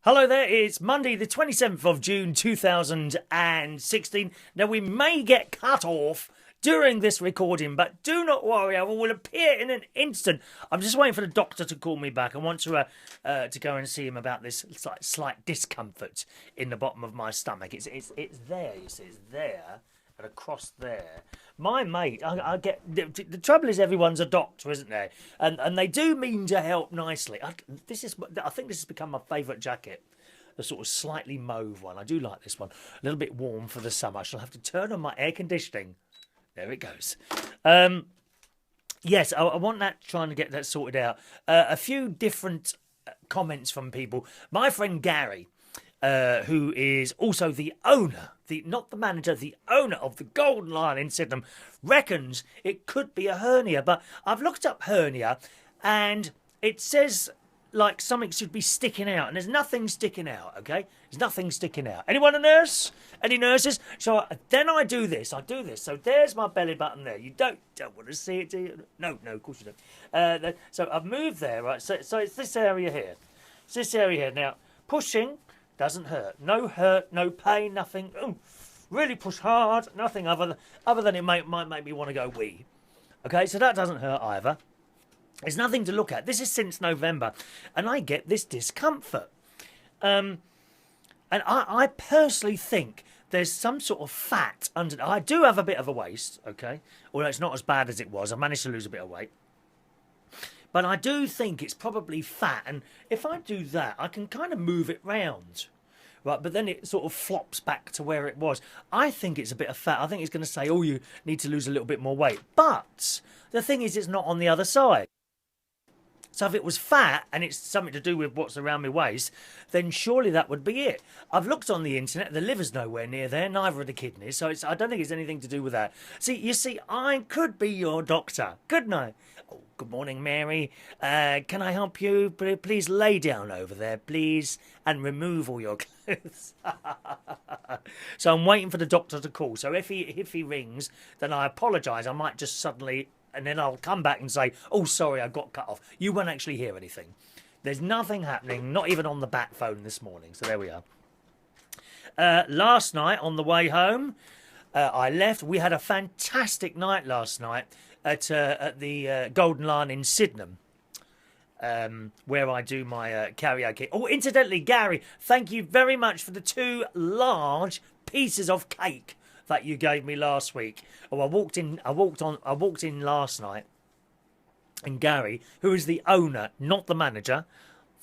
Hello there, it's Monday the 27th of June 2016. Now we may get cut off during this recording, but do not worry, I will appear in an instant. I'm just waiting for the doctor to call me back. I want to go and see him about this slight discomfort in the bottom of my stomach. It's there, you see, it's there and across there. My mate, I get the trouble is everyone's a doctor, isn't there? And they do mean to help nicely. I think this has become my favourite jacket, the sort of slightly mauve one. I do like this one, a little bit warm for the summer. I shall have to turn on my air conditioning. There it goes. Yes, I want that, trying to get that sorted out. A few different comments from people. My friend Gary, who is also the owner, not the manager, the owner of the Golden Lion in Sydenham, reckons it could be a hernia. But I've looked up hernia and it says like something should be sticking out, and there's nothing sticking out, okay? There's nothing sticking out. Anyone a nurse? Any nurses? So then I do this. So there's my belly button there. You don't want to see it, do you? No, of course you don't. So I've moved there, right? So it's this area here. It's this area here. Now, pushing doesn't hurt. No pain, nothing. Ooh, really push hard, nothing other than it might make me want to go wee. Okay, so that doesn't hurt either. There's nothing to look at. This is since November, and I get this discomfort. And I personally think there's some sort of fat under. I do have a bit of a waist, okay? Although it's not as bad as it was. I managed to lose a bit of weight. But I do think it's probably fat, and if I do that, I can kind of move it round. Right, but then it sort of flops back to where it was. I think it's a bit of fat. I think it's going to say, oh, you need to lose a little bit more weight. But the thing is, it's not on the other side. So if it was fat and it's something to do with what's around my waist, then surely that would be it. I've looked on the internet. The liver's nowhere near there, neither are the kidneys. So I don't think it's anything to do with that. You see, I could be your doctor, couldn't I? Oh, good morning, Mary. Can I help you? Please lay down over there, please, and remove all your clothes. So I'm waiting for the doctor to call. So if he rings, then I apologise. I might just suddenly... And then I'll come back and say, oh, sorry, I got cut off. You won't actually hear anything. There's nothing happening, not even on the bat phone this morning. So there we are. Last night, on the way home, I left. We had a fantastic night last night at the Golden Lion in Sydenham, where I do my karaoke. Oh, incidentally, Gary, thank you very much for the 2 large pieces of cake that you gave me last week. Oh, I walked in last night, and Gary, who is the owner, not the manager,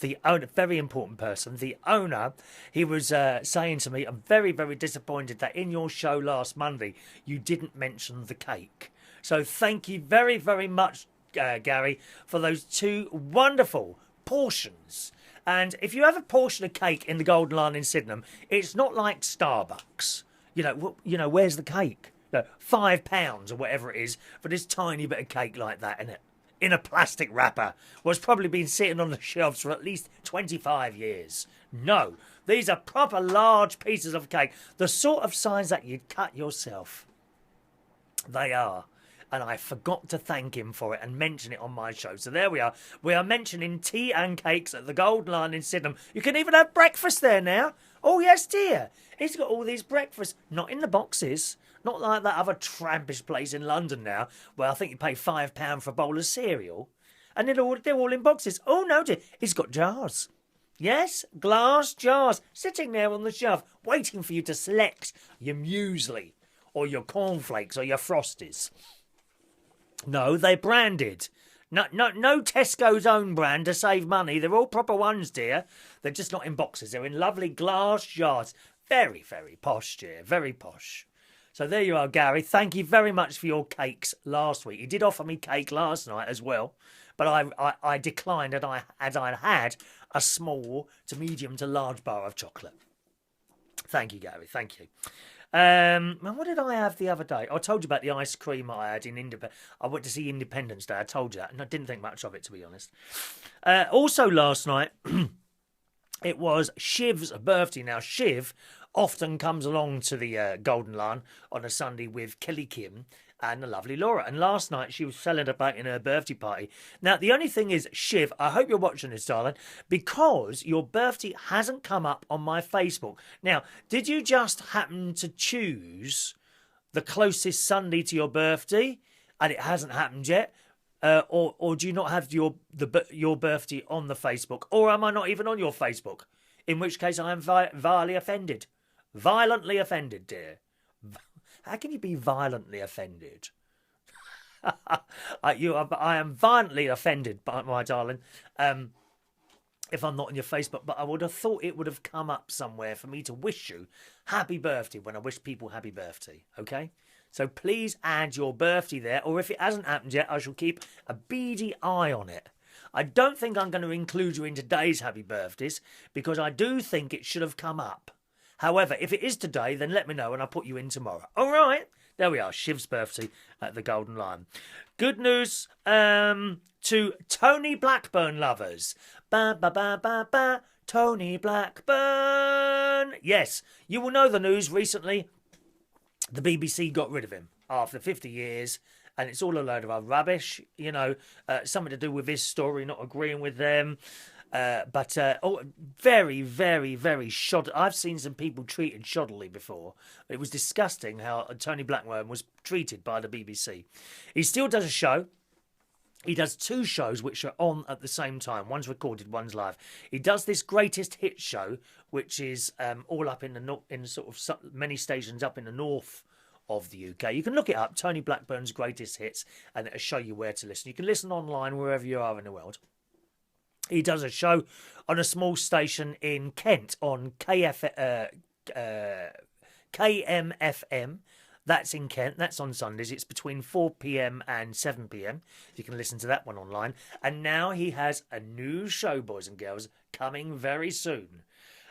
the owner, very important person, the owner, he was saying to me, I'm very, very disappointed that in your show last Monday, you didn't mention the cake. So thank you very, very much, Gary, for those 2 wonderful portions. And if you have a portion of cake in the Golden Lion in Sydenham, it's not like Starbucks. You know, where's the cake? No, £5 or whatever it is for this tiny bit of cake like that, innit? In a plastic wrapper. Well, it's probably been sitting on the shelves for at least 25 years. No, these are proper large pieces of cake, the sort of size that you'd cut yourself. They are. And I forgot to thank him for it and mention it on my show. So there we are. We are mentioning tea and cakes at the Golden Lion in Sydenham. You can even have breakfast there now. Oh, yes, dear. He's got all these breakfasts. Not in the boxes. Not like that other trampish place in London now, where I think you pay £5 for a bowl of cereal. And they're all in boxes. Oh, no, dear. He's got jars. Yes, glass jars. Sitting there on the shelf, waiting for you to select your muesli or your cornflakes or your Frosties. No, they're branded. No Tesco's own brand to save money. They're all proper ones, dear. They're just not in boxes. They're in lovely glass jars. Very, very posh, dear. Very posh. So there you are, Gary. Thank you very much for your cakes last week. You did offer me cake last night as well, but I declined, and I had a small to medium to large bar of chocolate. Thank you, Gary. Thank you. What did I have the other day? I told you about the ice cream I had in Independence. I went to see Independence Day. I told you that, and I didn't think much of it, to be honest. Also last night, it was Shiv's birthday. Now, Shiv often comes along to the Golden Lion on a Sunday with Kelly Kim and the lovely Laura. And last night she was celebrating her birthday party. Now, the only thing is, Shiv, I hope you're watching this, darling, because your birthday hasn't come up on my Facebook. Now, did you just happen to choose the closest Sunday to your birthday and it hasn't happened yet? Or do you not have your birthday on the Facebook? Or am I not even on your Facebook? In which case I am vilely offended. Violently offended, dear. How can you be violently offended? I am violently offended, my darling, if I'm not on your Facebook. But I would have thought it would have come up somewhere for me to wish you happy birthday when I wish people happy birthday, okay? So please add your birthday there, or if it hasn't happened yet, I shall keep a beady eye on it. I don't think I'm going to include you in today's happy birthdays, because I do think it should have come up. However, if it is today, then let me know and I'll put you in tomorrow. All right. There we are. Shiv's birthday at the Golden Lion. Good news to Tony Blackburn lovers. Ba, ba, ba, ba, ba. Tony Blackburn. Yes, you will know the news recently. The BBC got rid of him after 50 years. And it's all a load of rubbish. You know, something to do with his story, not agreeing with them. Very, very, very shoddy. I've seen some people treated shoddily before. It was disgusting how Tony Blackburn was treated by the BBC. He still does a show. He does two shows which are on at the same time. One's recorded, one's live. He does this greatest hit show, which is all up in sort of many stations up in the north of the UK. You can look it up, Tony Blackburn's Greatest Hits, and it'll show you where to listen. You can listen online wherever you are in the world. He does a show on a small station in Kent on KMFM. That's in Kent. That's on Sundays. It's between 4 p.m. and 7 p.m. You can listen to that one online. And now he has a new show, boys and girls, coming very soon.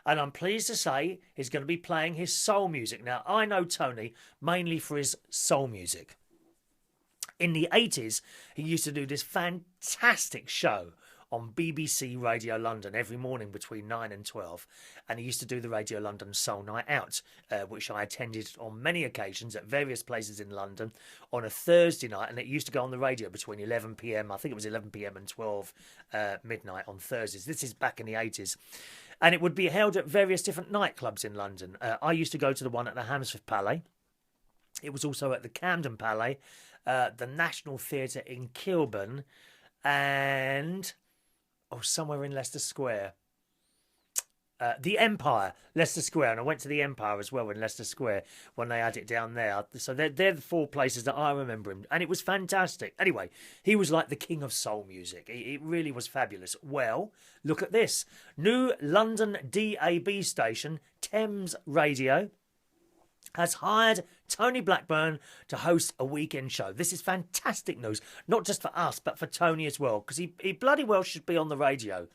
And I'm pleased to say he's going to be playing his soul music. Now, I know Tony mainly for his soul music. In the 80s, he used to do this fantastic show on BBC Radio London every morning between 9 and 12. And he used to do the Radio London Soul Night Out, which I attended on many occasions at various places in London on a Thursday night. And it used to go on the radio between 11 p.m, I think it was 11 p.m. and 12 midnight on Thursdays. This is back in the 80s. And it would be held at various different nightclubs in London. I used to go to the one at the Hammersmith Palais. It was also at the Camden Palais, the National Theatre in Kilburn, and somewhere in Leicester Square. The Empire, Leicester Square. And I went to the Empire as well in Leicester Square when they had it down there. So they're the four places that I remember him. And it was fantastic. Anyway, he was like the king of soul music. It really was fabulous. Well, look at this. New London DAB station, Thames Radio, has hired Tony Blackburn to host a weekend show. This is fantastic news, not just for us, but for Tony as well, because he bloody well should be on the radio.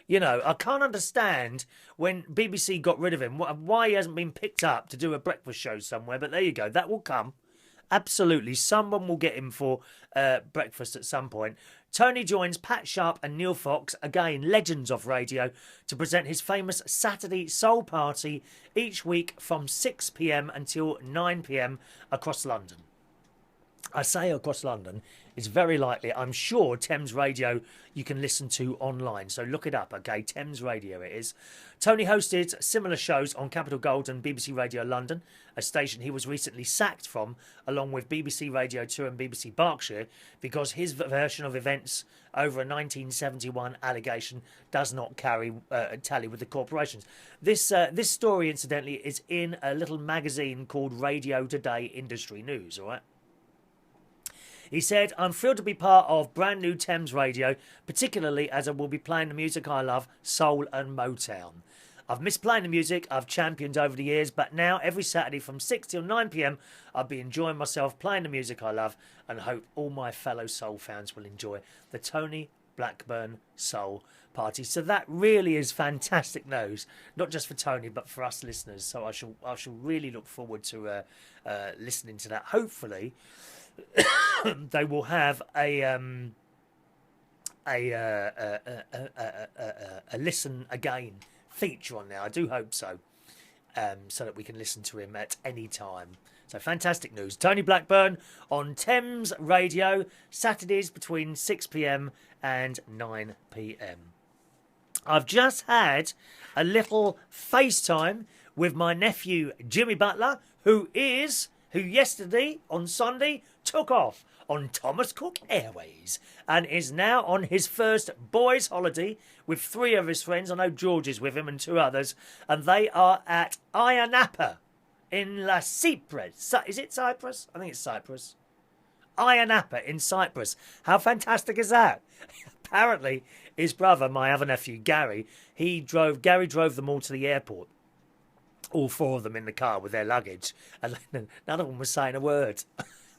You know, I can't understand when BBC got rid of him, why he hasn't been picked up to do a breakfast show somewhere, but there you go, that will come. Absolutely, someone will get him for breakfast at some point. Tony joins Pat Sharp and Neil Fox, again legends of radio, to present his famous Saturday Soul Party each week from 6 p.m. until 9 p.m. across London. I say across London, it's very likely. I'm sure Thames Radio you can listen to online. So look it up, okay? Thames Radio it is. Tony hosted similar shows on Capital Gold and BBC Radio London, a station he was recently sacked from, along with BBC Radio 2 and BBC Berkshire, because his version of events over a 1971 allegation does not tally with the corporations. This story, incidentally, is in a little magazine called Radio Today Industry News, all right? He said, I'm thrilled to be part of brand new Thames Radio, particularly as I will be playing the music I love, soul and Motown. I've missed playing the music I've championed over the years, but now every Saturday from 6 till 9 p.m, I'll be enjoying myself playing the music I love and hope all my fellow soul fans will enjoy the Tony Blackburn Soul Party. So that really is fantastic news, not just for Tony, but for us listeners. So I shall really look forward to listening to that. Hopefully, they will have a listen again feature on there. I do hope so. so that we can listen to him at any time. So fantastic news. Tony Blackburn on Thames Radio, Saturdays between 6 p.m. and 9 p.m. I've just had a little FaceTime with my nephew Jimmy Butler, who yesterday on Sunday took off on Thomas Cook Airways and is now on his first boys' holiday with 3 of his friends. I know George is with him and 2 others, and they are at Napa in La Cyprus. Is it Cyprus? I think it's Cyprus. Napa in Cyprus. How fantastic is that? Apparently, his brother, my other nephew Gary, Gary drove them all to the airport. All 4 of them in the car with their luggage, and none of them was saying a word.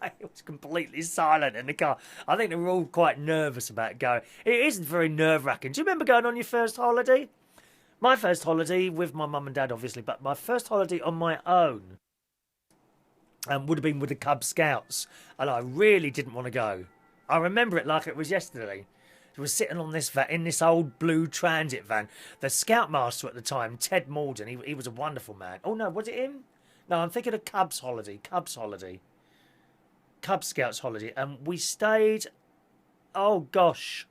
It was completely silent in the car. I think they were all quite nervous about going. It isn't very nerve-wracking. Do you remember going on your first holiday? My first holiday with my mum and dad, obviously, but my first holiday on my own would have been with the Cub Scouts, and I really didn't want to go. I remember it like it was yesterday. I was sitting on in this old blue transit van. The Scoutmaster at the time, Ted Morden, he was a wonderful man. Oh no, was it him? No, I'm thinking of Cub Scouts holiday, and we stayed. Oh gosh,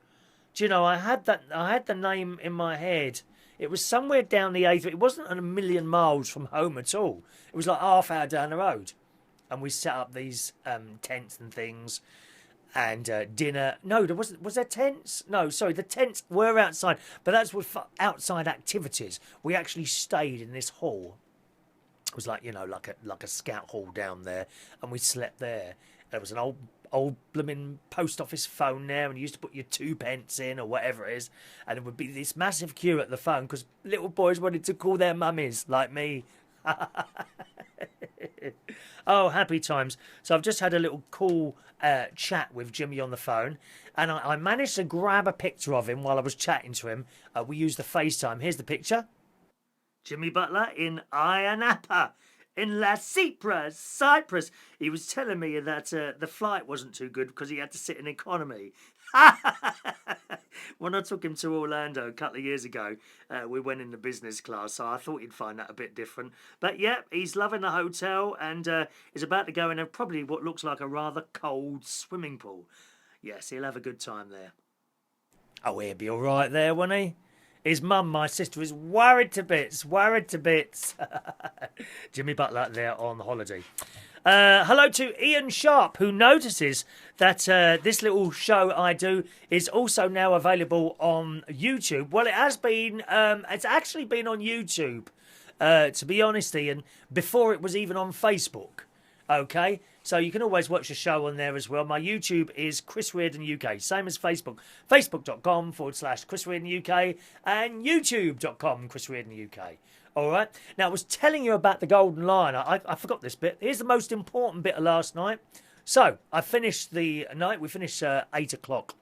do you know? I had the name in my head. It was somewhere down the A3. It wasn't a million miles from home at all. It was like half hour down the road, and we set up these tents and things, and dinner. No, there wasn't. Was there tents? No, sorry, the tents were outside, but that's what outside activities. We actually stayed in this hall. It was like, like a scout hall down there, and we slept there. There was an old blooming post office phone there, and you used to put your 2 pence in or whatever it is, and there would be this massive queue at the phone because little boys wanted to call their mummies like me. Oh, happy times. So I've just had a little cool chat with Jimmy on the phone, and I managed to grab a picture of him while I was chatting to him. We used the FaceTime. Here's the picture. Jimmy Butler in Napa in La Cyprus. He was telling me that the flight wasn't too good because he had to sit in economy. When I took him to Orlando a couple of years ago, we went in the business class, so I thought he'd find that a bit different. But yeah, he's loving the hotel and is about to go in probably what looks like a rather cold swimming pool. Yes, he'll have a good time there. Oh, he'll be all right there, won't he? His mum, my sister, is worried to bits. Jimmy Butler there on holiday. Hello to Ian Sharp, who notices that this little show I do is also now available on YouTube. Well, it has been. It's actually been on YouTube, to be honest, Ian, before it was even on Facebook. Okay, so you can always watch the show on there as well. My YouTube is Chris Reardon UK, same as Facebook. Facebook.com/Chris Reardon UK and YouTube.com Chris Reardon UK. All right. Now, I was telling you about the Golden Lion. I forgot this bit. Here's the most important bit of last night. So I finished the night. We finished 8 o'clock.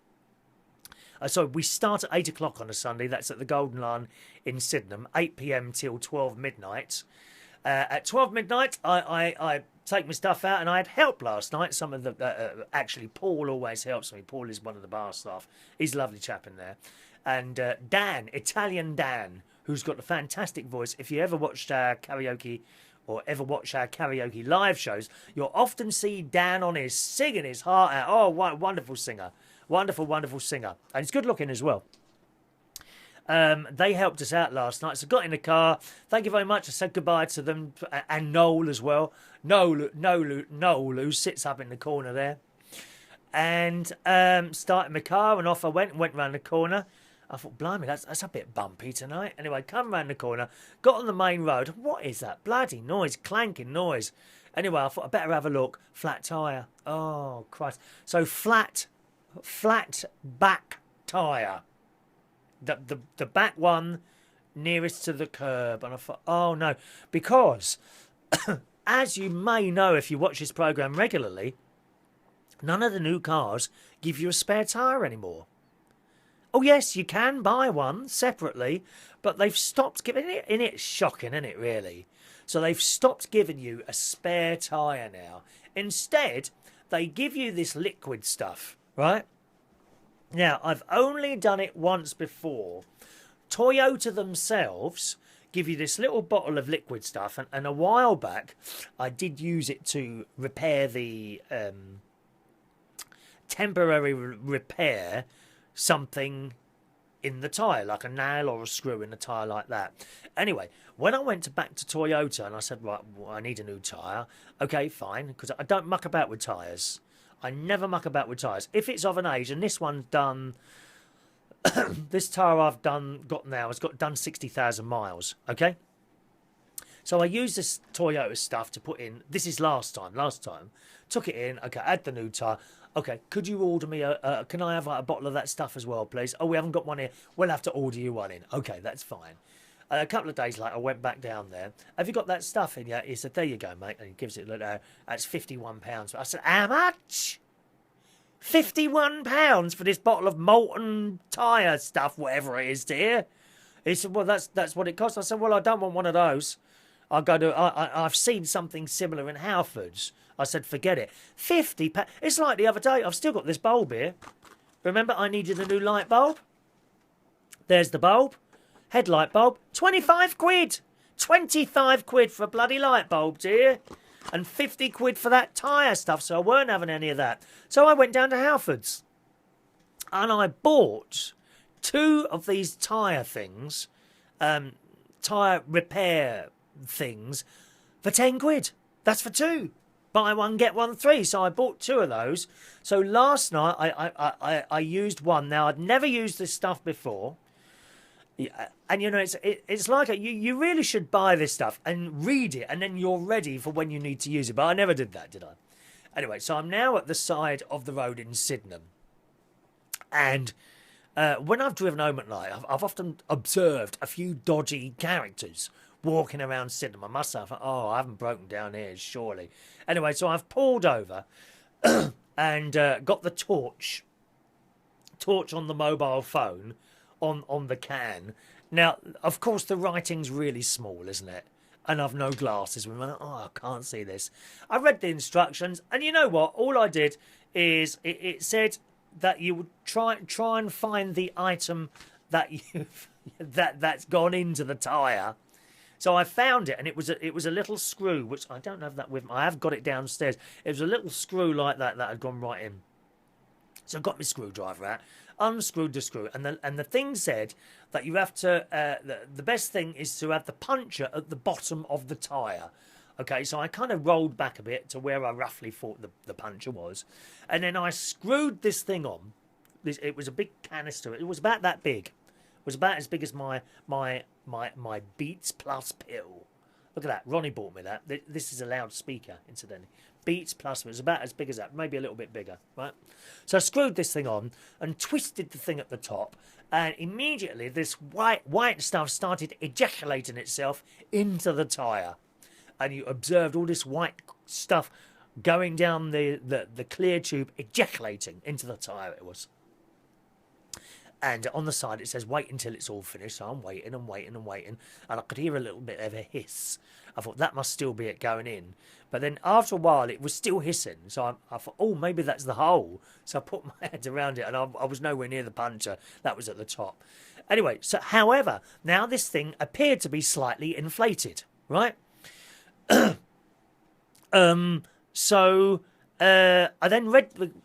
We start at 8 o'clock on a Sunday. That's at the Golden Lion in Sydenham, 8 p.m. till 12 midnight. At 12 midnight, I take my stuff out, and I had help last night. Some of the actually, Paul always helps me. Paul is one of the bar staff. He's a lovely chap in there. And Dan, Italian Dan, who's got a fantastic voice. If you ever watched our karaoke or ever watch our karaoke live shows, you'll often see Dan on his singing his heart out. Oh, what a wonderful singer. Wonderful, wonderful singer. And he's good looking as well. They helped us out last night. So got in the car. Thank you very much. I said goodbye to them and Noel as well. Noel, who sits up in the corner there. And started my car and off I went round the corner. I thought, blimey, that's a bit bumpy tonight. Anyway, come round the corner, got on the main road. What is that bloody noise? Clanking noise. Anyway, I thought I'd better have a look. Flat tyre. Oh, Christ. So flat back tyre. The back one nearest to the curb. And I thought, oh no. Because, as you may know if you watch this programme regularly, none of the new cars give you a spare tyre anymore. Oh yes, you can buy one separately, but they've stopped giving it. And it's shocking, isn't it, really? So they've stopped giving you a spare tyre now. Instead, they give you this liquid stuff, right? Now, I've only done it once before. Toyota themselves give you this little bottle of liquid stuff. And a while back, I did use it to repair the temporary repair something in the tyre, like a nail or a screw in the tyre like that. Anyway, when I went back to Toyota and I said, right, well, I need a new tyre. Okay, fine, because I don't muck about with tyres. I never muck about with tyres. If it's of an age, and this one's done, this tyre I've got now has done 60,000 miles, okay? So I used this Toyota stuff to put in, this is last time, took it in, okay, add the new tyre. Okay, could you order me can I have like a bottle of that stuff as well, please? Oh, we haven't got one here. We'll have to order you one in. Okay, that's fine. A couple of days later, I went back down there. Have you got that stuff in yet? He said, there you go, mate. And he gives it, look, that's £51. I said, how much? £51 for this bottle of molten tyre stuff, whatever it is, dear. He said, well, that's what it costs. I said, well, I don't want one of those. I've seen something similar in Halfords. I said, forget it. £50. It's like the other day. I've still got this bulb here. Remember, I needed a new light bulb. There's the bulb. Headlight bulb. 25 quid. 25 quid for a bloody light bulb, dear. And 50 quid for that tyre stuff. So I weren't having any of that. So I went down to Halfords. And I bought 2 of these tyre things. Tyre repair things. For 10 quid. That's for 2. Buy one, get one free. So I bought 2 of those. So last night I used one. Now, I'd never used this stuff before. Yeah, and you know, it's like you really should buy this stuff and read it, and then you're ready for when you need to use it. But I never did that, did I? Anyway, so I'm now at the side of the road in Sydenham. And when I've driven home at night, I've often observed a few dodgy characters walking around Sydenham. I must have, I haven't broken down here, surely. Anyway, so I've pulled over and got the torch on the mobile phone on the can. Now, of course, the writing's really small, isn't it? And I've no glasses. I can't see this. I read the instructions, and you know what? All I did is it said that you would try and find the item that that's gone into the tyre. So I found it, and it was a little screw, which I don't have that with me. I have got it downstairs. It was a little screw like that had gone right in. So I got my screwdriver out, unscrewed the screw, and the thing said that you have to. The best thing is to have the puncture at the bottom of the tyre. Okay, so I kind of rolled back a bit to where I roughly thought the puncture was, and then I screwed this thing on. It was a big canister. It was about that big. It was about as big as my Beats Plus pill. Look at that. Ronnie bought me that. This is a loudspeaker, incidentally. Beats Plus, it was about as big as that, maybe a little bit bigger, right? So I screwed this thing on and twisted the thing at the top, and immediately this white stuff started ejaculating itself into the tyre. And you observed all this white stuff going down the clear tube, ejaculating into the tyre it was. And on the side it says, wait until it's all finished. So I'm waiting and waiting and waiting. And I could hear a little bit of a hiss. I thought that must still be it going in. But then after a while it was still hissing. So I thought, oh, maybe that's the hole. So I put my head around it, and I was nowhere near the puncture. That was at the top. Anyway, so however, now this thing appeared to be slightly inflated, right? So I then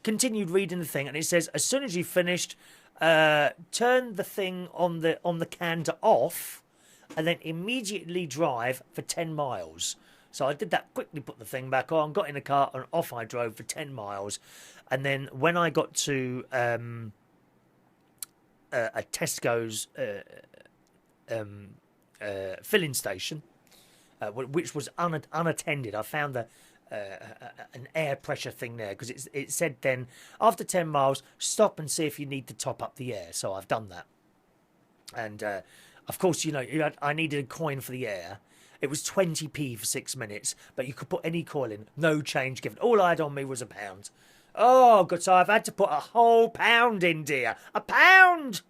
continued reading the thing, and it says, as soon as you've finished, turn the thing on the can to off, and then immediately drive for 10 miles. So I did that, quickly put the thing back on, got in the car, and off I drove for 10 miles. And then when I got to a Tesco's filling station, which was unattended, I found an air pressure thing there, because it said then, after 10 miles, stop and see if you need to top up the air. So I've done that. And of course, I needed a coin for the air. It was 20p for 6 minutes, but you could put any coin in, no change given. All I had on me was £1. Oh, good. So I've had to put a whole £1 in, dear. £1!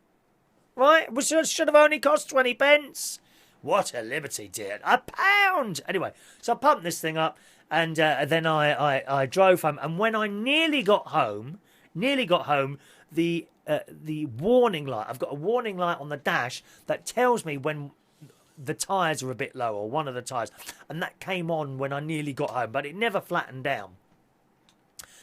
Right? Which should have only cost 20 pence. What a liberty, dear. £1! Anyway, so I pumped this thing up, and then I drove home. And when I nearly got home, the warning light, I've got a warning light on the dash that tells me when the tyres were a bit low, or one of the tyres, and that came on when I nearly got home, but it never flattened down.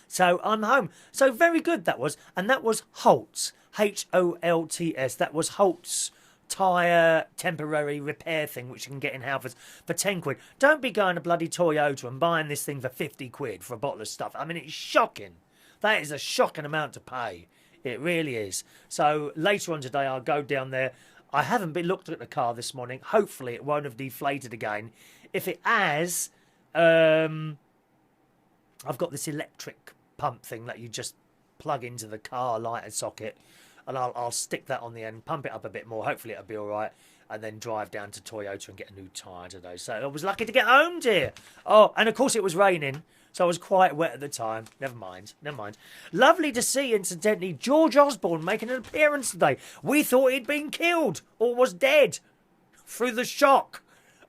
So I'm home. So very good that was. And that was Holt's. Holts. That was Holt's tyre temporary repair thing, which you can get in Halfords for 10 quid. Don't be going to bloody Toyota and buying this thing for 50 quid for a bottle of stuff. I mean, it's shocking. That is a shocking amount to pay. It really is. So later on today, I'll go down there. I haven't been looked at the car this morning. Hopefully it won't have deflated again. If it has, I've got this electric pump thing that you just plug into the car lighter socket, and I'll stick that on the end, pump it up a bit more. Hopefully it'll be all right, and then drive down to Toyota and get a new tyre today. So I was lucky to get home, dear. Oh, and of course it was raining, so I was quite wet at the time. Never mind. Lovely to see, incidentally, George Osbourne making an appearance today. We thought he'd been killed or was dead through the shock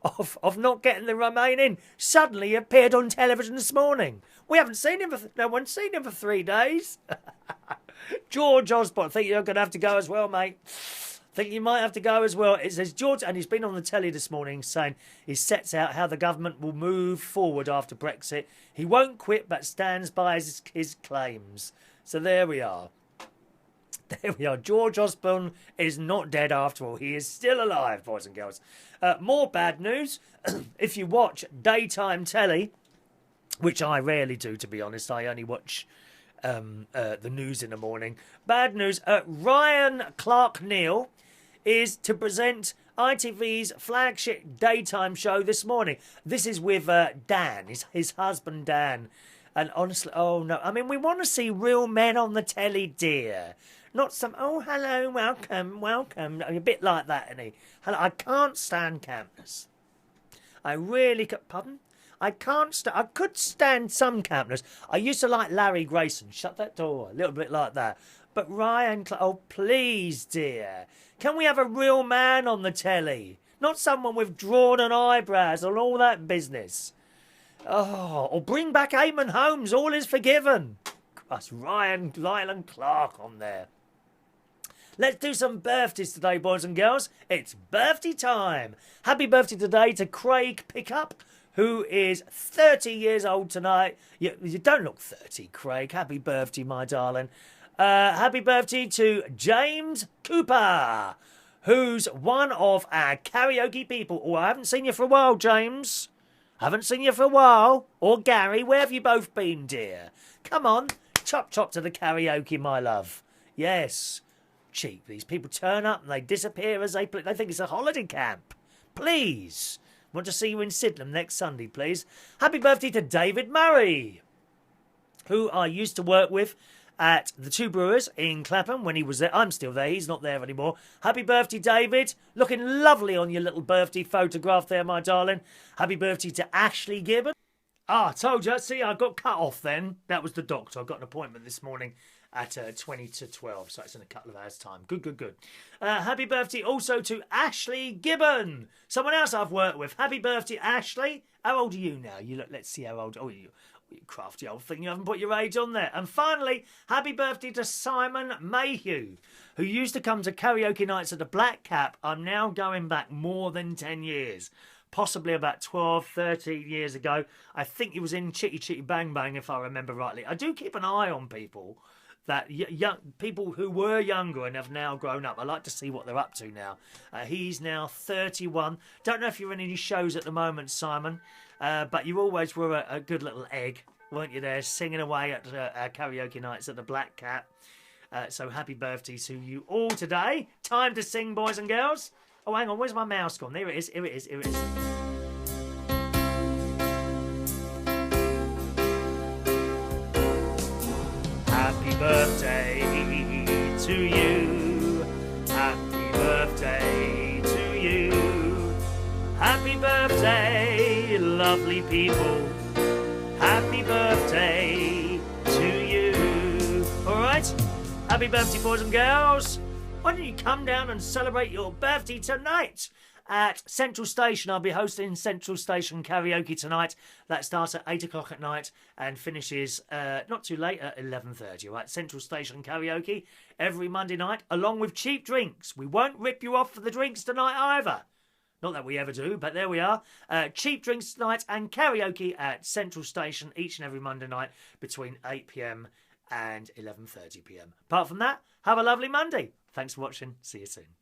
of not getting the Remain in. Suddenly he appeared on television this morning. We haven't seen him no one's seen him for 3 days. George Osbourne, I think you're going to have to go as well, mate. Think you might have to go as well. It says George, and he's been on the telly this morning saying he sets out how the government will move forward after Brexit. He won't quit, but stands by his claims. So there we are. There we are. George Osbourne is not dead after all. He is still alive, boys and girls. More bad news. If you watch daytime telly, which I rarely do, to be honest. I only watch the news in the morning. Bad news. Ryan Clark-Neil is to present ITV's flagship daytime show this morning. This is with Dan, his husband Dan. And honestly, oh no. I mean, we want to see real men on the telly, dear. Not some, oh, hello, welcome. A bit like that, isn't he? Hello, I can't stand campness. I really could, pardon? I could stand some campness. I used to like Larry Grayson. Shut that door. A little bit like that. But Ryan, oh, please, dear. Can we have a real man on the telly? Not someone with drawn and eyebrows and all that business. Oh, or bring back Eamon Holmes. All is forgiven. That's Ryan Lylan Clark on there. Let's do some birthdays today, boys and girls. It's birthday time. Happy birthday today to Craig Pickup, who is 30 years old tonight. You don't look 30, Craig. Happy birthday, my darling. Happy birthday to James Cooper, who's one of our karaoke people. Oh, I haven't seen you for a while, James. Haven't seen you for a while. Or Gary, where have you both been, dear? Come on, chop to the karaoke, my love. Yes. Cheap. These people turn up and they disappear as they play. They think it's a holiday camp. Please. Want to see you in Sydenham next Sunday, please. Happy birthday to David Murray, who I used to work with at the Two Brewers in Clapham when he was there. I'm still there. He's not there anymore. Happy birthday, David. Looking lovely on your little birthday photograph there, my darling. Happy birthday to Ashley Gibbon. I told you. See, I got cut off then. That was the doctor. I got an appointment this morning at 20 to 12, so it's in a couple of hours' time. Good. Happy birthday also to Ashley Gibbon, someone else I've worked with. Happy birthday, Ashley. How old are you now? Let's see how old. Oh, you crafty old thing. You haven't put your age on there. And finally, happy birthday to Simon Mayhew, who used to come to karaoke nights at the Black Cap. I'm now going back more than 10 years. Possibly about 12, 13 years ago. I think he was in Chitty Chitty Bang Bang, if I remember rightly. I do keep an eye on people that young people who were younger and have now grown up. I like to see what they're up to now. He's now 31. Don't know if you're in any shows at the moment, Simon, but you always were a good little egg, weren't you there, singing away at our karaoke nights at the Black Cat. So happy birthday to you all today. Time to sing, boys and girls. Oh, hang on, where's my mouse gone? There it is. Happy birthday to you. Happy birthday to you. Happy birthday, lovely people. Happy birthday to you. All right. Happy birthday, boys and girls. Why don't you come down and celebrate your birthday tonight? At Central Station, I'll be hosting Central Station Karaoke tonight. That starts at 8 o'clock at night and finishes not too late at 11:30. Right, Central Station Karaoke every Monday night, along with cheap drinks. We won't rip you off for the drinks tonight either. Not that we ever do, but there we are. Cheap drinks tonight and karaoke at Central Station each and every Monday night between 8 p.m. and 11:30 p.m. Apart from that, have a lovely Monday. Thanks for watching. See you soon.